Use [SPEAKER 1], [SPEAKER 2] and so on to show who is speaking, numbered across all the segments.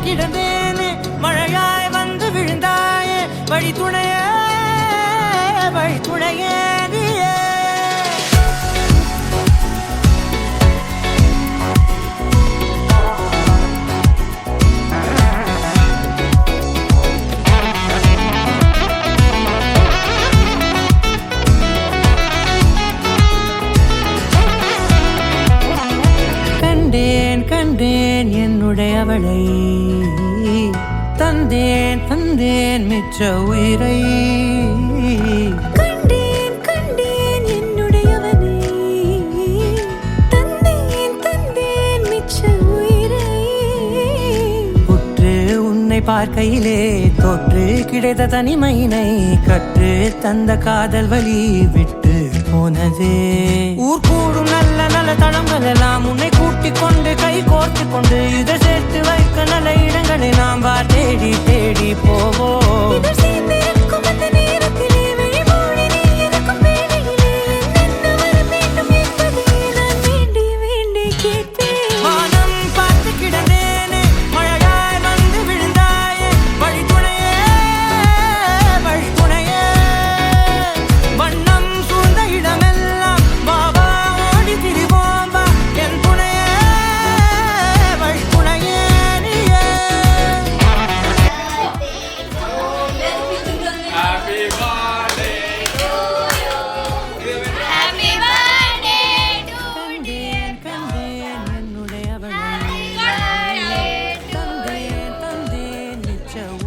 [SPEAKER 1] கிடந்தேனே மழையாய் வந்து விழுந்தாயே வழி துணையே நீயே கண்டேன் என்னுடையவளை தந்தேன் மிச்ச உயிரை
[SPEAKER 2] கண்டேன் என்னுடையவனை தந்தேன் மிச்ச உயிரை
[SPEAKER 1] உற்று உன்னை பார்க்கையிலே தொற்று கிடைத்த தனிமையினை கற்று தந்த காதல் வழி விட்டு போனதே ஊர் கூடும் நல்ல நல்ல தளங்கள் எல்லாம் உன்னை கூட்டிக் கொண்டு கை கோர்த்து கொண்டு இதை சேர்த்து வைக்க நல்ல இடங்களை நாம் தேடி தேடி போவோம்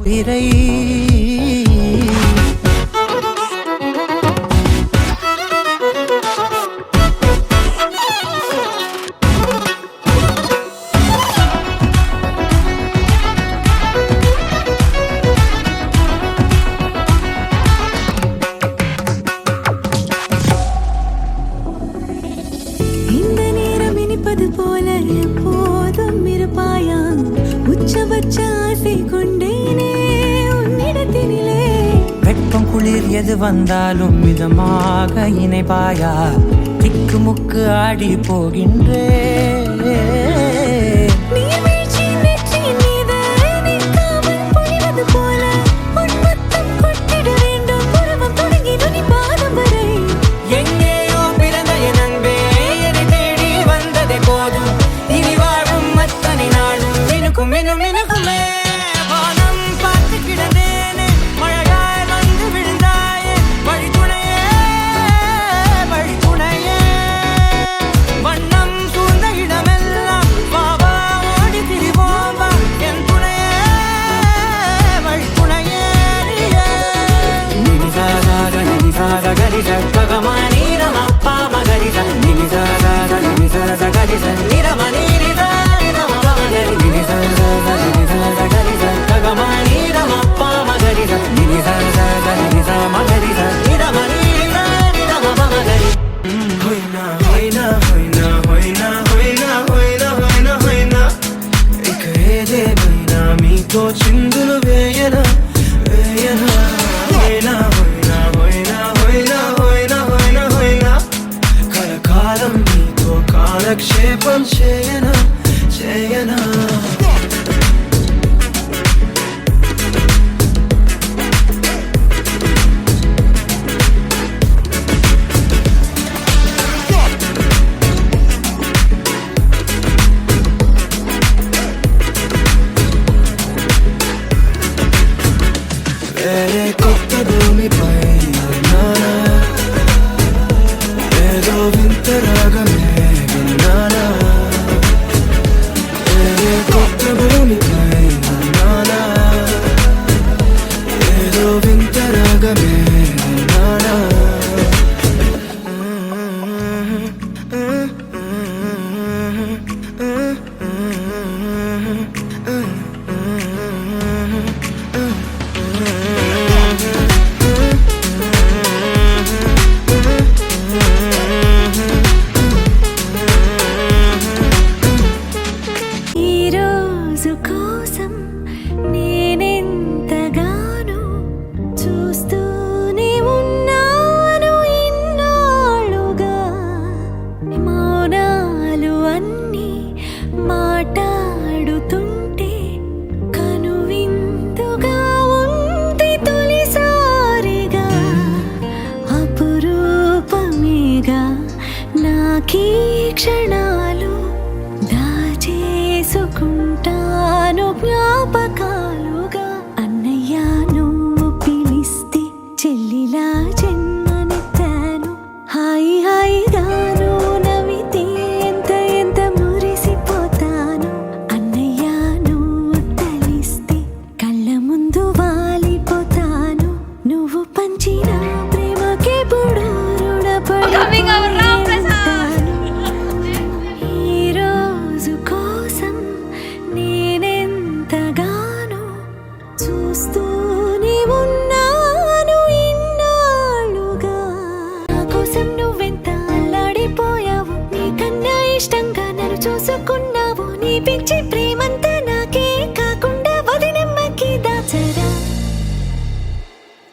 [SPEAKER 1] உயிரை
[SPEAKER 2] இந்த நேரம் இனிப்பது போல எப்போதும் இருப்பாயா உச்சபட்ச ஆசை கொண்டேனே உன்னிடத்தினிலே
[SPEAKER 1] வெப்பம் குளிர் எது வந்தாலும் மிதமாக இணைப்பாயா திக்கு முக்கு ஆடி போகின்றே
[SPEAKER 3] చిందులు వేయనా వేయనా హోయినా హోయినా హోయినా హోయినా హోయినా హోయినా హోయినా కలకాలం నీతో కాలక్షేపం చేయనా చేయనా వేరే కొత్త భూమిపై నానా ఏదో వింత రాగమే విన్నానా
[SPEAKER 2] చెల్లిలా జన్మనెత్తాను హాయి హాయిగాను నవ్వితే ఎంత ఎంత మురిసిపోతాను అన్నయ్య నువ్వు తలిస్తే కళ్ళ ముందు వాలిపోతాను నువ్వు పంచిన ప్రేమకే బుడు రుణపడి ఈ రోజు కోసం నేనెంతగానో చూస్తూనే ఉన్నాను ఇన్నాళ్ళుగా నా కోసం నువ్వెంత అల్లాడిపోయావు నీకన్నా ఇష్టంగా నన్ను చూసుకున్నావు నీ పిచ్చి ప్రేమంతా నాకే కాకుండా వదినమ్మకి దాచరా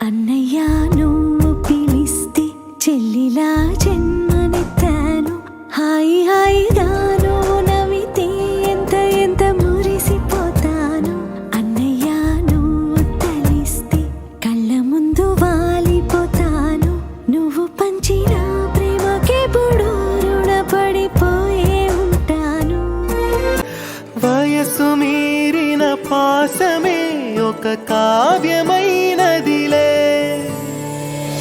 [SPEAKER 2] అన్నయ్య నువ్వు పిలిస్తే చెల్లిలా జన్మనెత్తాను హాయి హాయిగాను నవ్వితే ఎంత ఎంత మురిసిపోతాను అన్నయ్య నువ్వు తలిస్తే కళ్ళ ముందు వాలిపోతాను నువ్వు పంచిన ప్రేమకే బుడు రుణపడిపోయే ఉంటాను
[SPEAKER 3] వయసు మీరిన పాసమే ఒక కావ్యమైనదిలే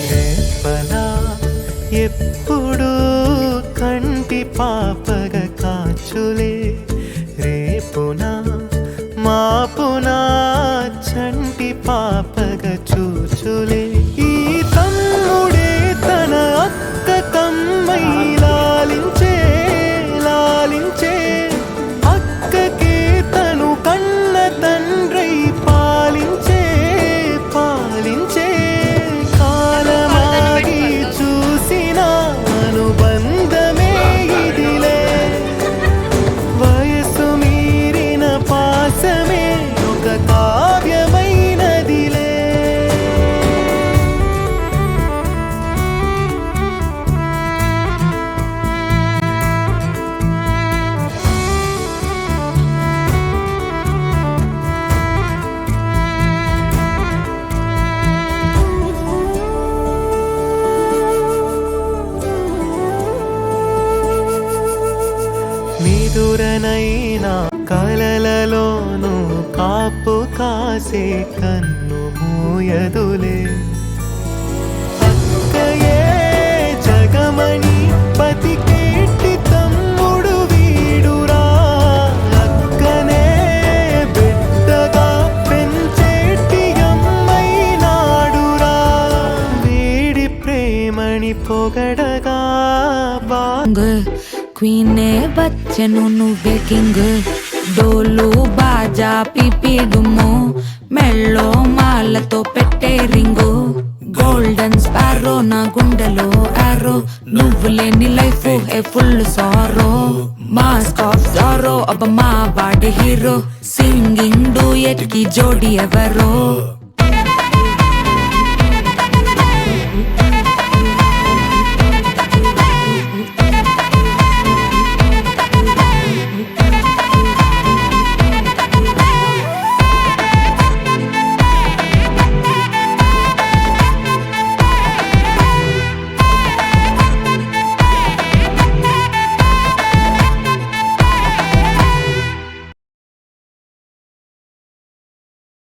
[SPEAKER 3] రేపలా ఎప్పుడు కంటి పాపగ కాచులే రేపునా మాపునా చంటి పాపగ చూచులే ఈ తమ్ముడే తన అక్క కమ్మై లాలించే లాలించే అక్కకే తను కన్న తండ్రై పాలించే పాలించే కాలమాగి చూసిన అనుబంధమే ఇదిలే వయసు మీరిన పాసమే ఒక కావ్యమైనదిలే నిదురనైనా కలలలోనూ కాపు కాసే కన్ను మూయదులే అక్కయే జగమణి బతికేటి తమ్ముడు వీడురా అక్కనే బిడ్డగా పెంచేటి అమ్మైనాడురా వీడి ప్రేమని పొగడగా బా
[SPEAKER 4] క్వీనే బచ్చను నువ్వే కింగ్ డోలు బాజా పిపి డుమ్ము మెళ్ళో మాలతో పెట్టే రింగు గోల్డెన్ స్పారో నా గుండెలో ఆరో నువ్వు లేని life A full sorrow mask of Jaro అబ్బ మా వాడి హీరో సింగింగ్ డూయట్ కి జోడి ఎవరో